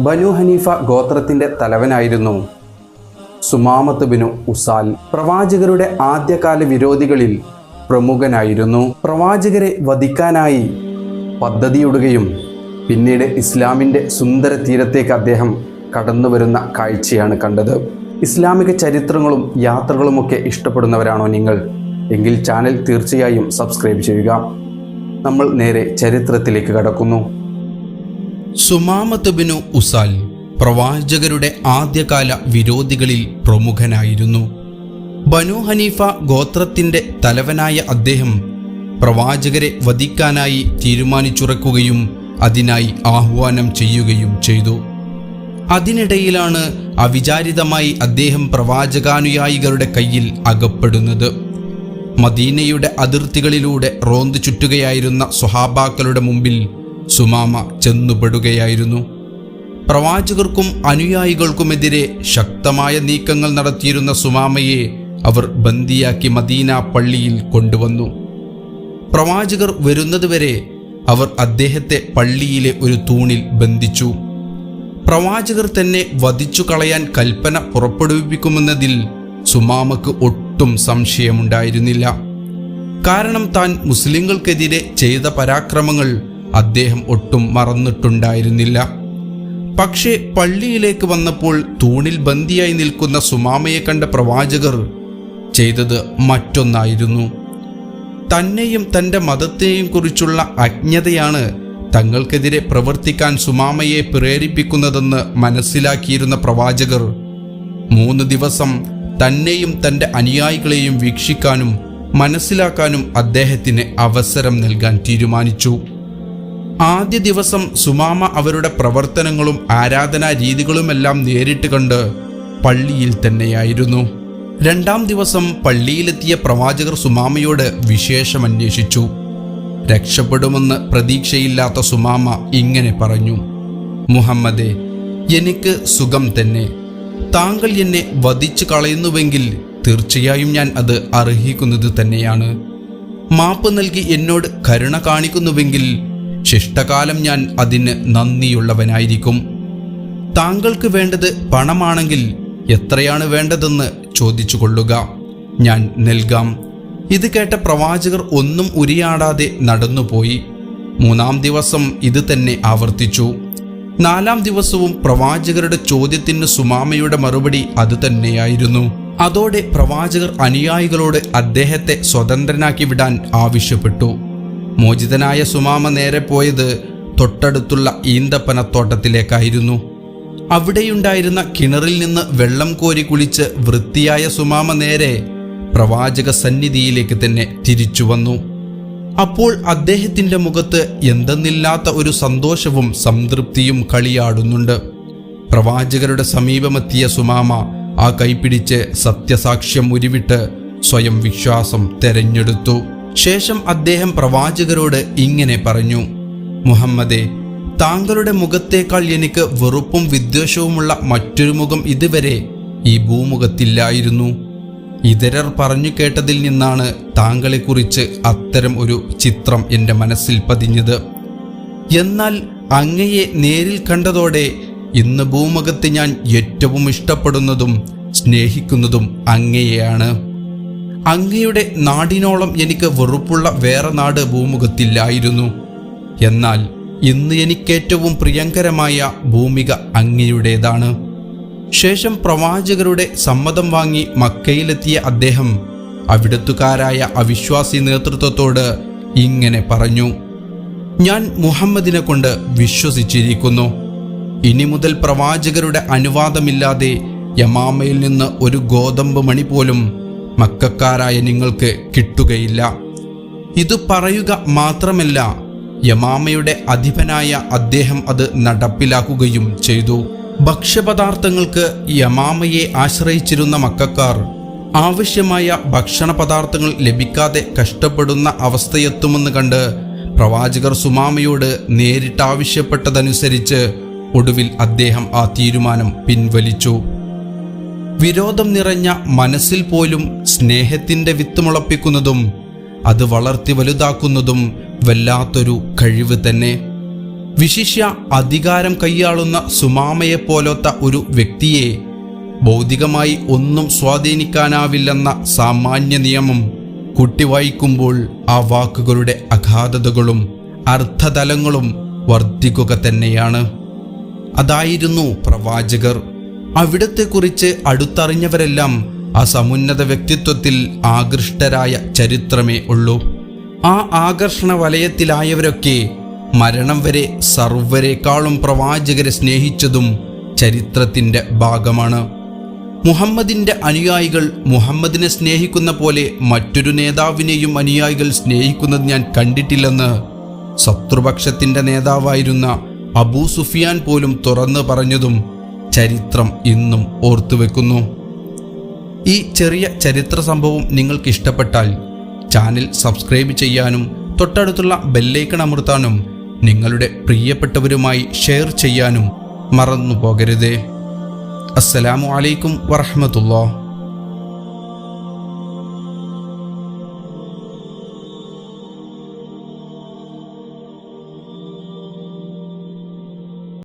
ബനു Haneefa ഗോത്രത്തിൻ്റെ തലവനായിരുന്നു സുമാമത്ത് Binu Uthal. പ്രവാചകരുടെ ആദ്യകാല വിരോധികളിൽ പ്രമുഖനായിരുന്നു. പ്രവാചകരെ വധിക്കാനായി പദ്ധതിയിടുകയും പിന്നീട് ഇസ്ലാമിൻ്റെ സുന്ദര തീരത്തേക്ക് അദ്ദേഹം കടന്നു വരുന്ന കാഴ്ചയാണ് കണ്ടത്. ഇസ്ലാമിക ചരിത്രങ്ങളും യാത്രകളുമൊക്കെ ഇഷ്ടപ്പെടുന്നവരാണോ നിങ്ങൾ? എങ്കിൽ ചാനൽ തീർച്ചയായും സബ്സ്ക്രൈബ് ചെയ്യുക. നമ്മൾ നേരെ ചരിത്രത്തിലേക്ക് കടക്കുന്നു. സുമാമത്ത് ബിനു ഉസാൽ പ്രവാചകരുടെ ആദ്യകാല വിരോധികളിൽ പ്രമുഖനായിരുന്നു. ബനു ഹനീഫ ഗോത്രത്തിൻ്റെ തലവനായ അദ്ദേഹം പ്രവാചകരെ വധിക്കാനായി തീരുമാനിച്ചുറക്കുകയും അതിനായി ആഹ്വാനം ചെയ്യുകയും ചെയ്തു. അതിനിടയിലാണ് അവിചാരിതമായി അദ്ദേഹം പ്രവാചകാനുയായികളുടെ കയ്യിൽ അകപ്പെടുന്നത്. മദീനയുടെ അതിർത്തികളിലൂടെ റോന്തു ചുറ്റുകയായിരുന്ന സ്വഹാബാക്കളുടെ മുമ്പിൽ സുമാമ ചെന്നുപെടുകയായിരുന്നു. പ്രവാചകർക്കും അനുയായികൾക്കുമെതിരെ ശക്തമായ നീക്കങ്ങൾ നടത്തിയിരുന്ന സുമാമയെ അവർ ബന്ദിയാക്കി മദീന പള്ളിയിൽ കൊണ്ടുവന്നു. പ്രവാചകർ വരുന്നതുവരെ അവർ അദ്ദേഹത്തെ പള്ളിയിലെ ഒരു തൂണിൽ ബന്ധിച്ചു. പ്രവാചകർ തന്നെ വധിച്ചു കളയാൻ കൽപ്പന പുറപ്പെടുവിപ്പിക്കുമെന്നതിൽ സുമാമക്ക് ഒട്ടും സംശയമുണ്ടായിരുന്നില്ല. കാരണം താൻ മുസ്ലിങ്ങൾക്കെതിരെ ചെയ്ത പരാക്രമങ്ങൾ അദ്ദേഹം ഒട്ടും മറന്നിട്ടുണ്ടായിരുന്നില്ല. പക്ഷേ പള്ളിയിലേക്ക് വന്നപ്പോൾ തൂണിൽ ബന്ദിയായി നിൽക്കുന്ന സുമാമയെ കണ്ട പ്രവാചകർ ചെയ്തത് മറ്റൊന്നായിരുന്നു. തന്നെയും തൻ്റെ മതത്തെയും കുറിച്ചുള്ള അജ്ഞതയാണ് തങ്ങൾക്കെതിരെ പ്രവർത്തിക്കാൻ സുമാമയെ പ്രേരിപ്പിക്കുന്നതെന്ന് മനസ്സിലാക്കിയിരുന്ന പ്രവാചകർ 3 ദിവസം തന്നെയും തൻ്റെ അനുയായികളെയും വീക്ഷിക്കാനും മനസ്സിലാക്കാനും അദ്ദേഹത്തിന് അവസരം നൽകാൻ തീരുമാനിച്ചു. ആദ്യ ദിവസം സുമാമ അവരുടെ പ്രവർത്തനങ്ങളും ആരാധനാ രീതികളുമെല്ലാം നേരിട്ട് കണ്ട് പള്ളിയിൽ തന്നെയായിരുന്നു. 2-ാം ദിവസം പള്ളിയിലെത്തിയ പ്രവാചകർ സുമാമയോട് വിശേഷമന്വേഷിച്ചു. രക്ഷപ്പെടുമെന്ന് പ്രതീക്ഷയില്ലാത്ത സുമാമ ഇങ്ങനെ പറഞ്ഞു: മുഹമ്മദേ, എനിക്ക് സുഖം തന്നെ. താങ്കൾ എന്നെ വധിച്ചു കളയുന്നുവെങ്കിൽ തീർച്ചയായും ഞാൻ അത് അർഹിക്കുന്നത് തന്നെയാണ്. മാപ്പ് നൽകി എന്നോട് കരുണ കാണിക്കുന്നുവെങ്കിൽ ശിഷ്ടകാലം ഞാൻ അതിന് നന്ദിയുള്ളവനായിരിക്കും. താങ്കൾക്ക് വേണ്ടത് പണമാണെങ്കിൽ എത്രയാണ് വേണ്ടതെന്ന് ചോദിച്ചു കൊള്ളുക, ഞാൻ നൽകാം. ഇത് കേട്ട പ്രവാചകർ ഒന്നും ഉരിയാടാതെ നടന്നുപോയി. 3-ാം ദിവസം ഇത് തന്നെ ആവർത്തിച്ചു. 4-ാം ദിവസവും പ്രവാചകരുടെ ചോദ്യത്തിന് സുമാമയുടെ മറുപടി അത് തന്നെയായിരുന്നു. അതോടെ പ്രവാചകർ അനുയായികളോട് അദ്ദേഹത്തെ സ്വതന്ത്രനാക്കി വിടാൻ ആവശ്യപ്പെട്ടു. മോചിതനായ സുമാമ നേരെ പോയത് തൊട്ടടുത്തുള്ള ഈന്തപ്പനത്തോട്ടത്തിലേക്കായിരുന്നു. അവിടെയുണ്ടായിരുന്ന കിണറിൽ നിന്ന് വെള്ളം കോരി കുളിച്ച് വൃത്തിയായ സുമാമ നേരെ പ്രവാചക സന്നിധിയിലേക്ക് തന്നെ തിരിച്ചു വന്നു. അപ്പോൾ അദ്ദേഹത്തിൻ്റെ മുഖത്ത് എന്തെന്നില്ലാത്ത ഒരു സന്തോഷവും സംതൃപ്തിയും കളിയാടുന്നുണ്ട്. പ്രവാചകരുടെ സമീപമെത്തിയ സുമാമ ആ കൈപിടിച്ച് സത്യസാക്ഷ്യം ഉരുവിട്ട് സ്വയം വിശ്വാസം തെരഞ്ഞെടുത്തു. ശേഷം അദ്ദേഹം പ്രവാചകരോട് ഇങ്ങനെ പറഞ്ഞു: മുഹമ്മദേ, താങ്കളുടെ മുഖത്തേക്കാൾ എനിക്ക് വെറുപ്പും വിദ്വേഷവുമുള്ള മറ്റൊരു മുഖം ഇതുവരെ ഈ ഭൂമുഖത്തില്ലായിരുന്നു. ഇതരർ പറഞ്ഞു കേട്ടതിൽ നിന്നാണ് താങ്കളെക്കുറിച്ച് അത്തരം ഒരു ചിത്രം എൻ്റെ മനസ്സിൽ പതിഞ്ഞത്. എന്നാൽ അങ്ങയെ നേരിൽ കണ്ടതോടെ ഇന്ന് ഭൂമുഖത്ത് ഞാൻ ഏറ്റവും ഇഷ്ടപ്പെടുന്നതും സ്നേഹിക്കുന്നതും അങ്ങയെയാണ്. അങ്ങയുടെ നാടിനോളം എനിക്ക് വെറുപ്പുള്ള വേറെ നാട് ഭൂമുഖത്തില്ലായിരുന്നു. എന്നാൽ ഇന്ന് എനിക്കേറ്റവും പ്രിയങ്കരമായ ഭൂമിക അങ്ങയുടേതാണ്. ശേഷം പ്രവാചകരുടെ സമ്മതം വാങ്ങി മക്കയിലെത്തിയ അദ്ദേഹം അവിടത്തുകാരായ അവിശ്വാസി നേതൃത്വത്തോട് ഇങ്ങനെ പറഞ്ഞു: ഞാൻ മുഹമ്മദിനെ കൊണ്ട് വിശ്വസിച്ചിരിക്കുന്നു. ഇനി മുതൽ പ്രവാചകരുടെ അനുവാദമില്ലാതെ യമാമയിൽ നിന്ന് ഒരു ഗോതമ്പ് മണി പോലും മക്കക്കാരായ നിങ്ങൾക്ക് കിട്ടുകയില്ല. ഇത് പറയുക മാത്രമല്ല, യമാമയുടെ അധിപനായ അദ്ദേഹം അത് നടപ്പിലാക്കുകയും ചെയ്തു. ഭക്ഷ്യപദാർത്ഥങ്ങൾക്ക് യമാമയെ ആശ്രയിച്ചിരുന്ന മക്കക്കാർ ആവശ്യമായ ഭക്ഷണ പദാർത്ഥങ്ങൾ ലഭിക്കാതെ കഷ്ടപ്പെടുന്ന അവസ്ഥയെത്തുമെന്ന് കണ്ട് പ്രവാചകർ സുമാമയോട് നേരിട്ടാവശ്യപ്പെട്ടതനുസരിച്ച് ഒടുവിൽ അദ്ദേഹം ആ തീരുമാനം പിൻവലിച്ചു. വിരോധം നിറഞ്ഞ മനസ്സിൽ പോലും സ്നേഹത്തിൻ്റെ വിത്ത് മുളപ്പിക്കുന്നതും അത് വളർത്തി വലുതാക്കുന്നതും വല്ലാത്തൊരു കഴിവ് തന്നെ. വിശിഷ്യ അധികാരം കൈയാളുന്ന സുമാമയെപ്പോലൊത്ത ഒരു വ്യക്തിയെ ഭൗതികമായി ഒന്നും സ്വാധീനിക്കാനാവില്ലെന്ന സാമാന്യ നിയമം കുട്ടിവായിക്കുമ്പോൾ ആ വാക്കുകളുടെ അഗാധതകളും അർത്ഥതലങ്ങളും വർദ്ധിക്കുക തന്നെയാണ്. അതായിരുന്നു പ്രവാചകർ. അവിടത്തെക്കുറിച്ച് അടുത്തറിഞ്ഞവരെല്ലാം ആ സമുന്നത വ്യക്തിത്വത്തിൽ ആകൃഷ്ടരായ ചരിത്രമേ ഉള്ളൂ. ആ ആകർഷണ വലയത്തിലായവരൊക്കെ മരണം വരെ സർവ്വരെക്കാളും പ്രവാചകരെ സ്നേഹിച്ചതും ചരിത്രത്തിൻ്റെ ഭാഗമാണ്. മുഹമ്മദിൻ്റെ അനുയായികൾ മുഹമ്മദിനെ സ്നേഹിക്കുന്ന പോലെ മറ്റൊരു നേതാവിനെയും അനുയായികൾ സ്നേഹിക്കുന്നത് ഞാൻ കണ്ടിട്ടില്ലെന്ന് ശത്രുപക്ഷത്തിൻ്റെ നേതാവായിരുന്ന അബൂ സുഫിയാൻ പോലും തുറന്നു പറഞ്ഞതും ചരിത്രം ഇന്നും ഓർത്തുവെക്കുന്നു. ഈ ചെറിയ ചരിത്ര സംഭവം നിങ്ങൾക്ക് ഇഷ്ടപ്പെട്ടാൽ ചാനൽ സബ്സ്ക്രൈബ് ചെയ്യാനും തൊട്ടടുത്തുള്ള ബെല്ലൈക്കൺ അമർത്താനും നിങ്ങളുടെ പ്രിയപ്പെട്ടവരുമായി ഷെയർ ചെയ്യാനും മറന്നു പോകരുതേ. അസ്സലാമു അലൈക്കും വറഹ്മത്തുള്ളാഹി.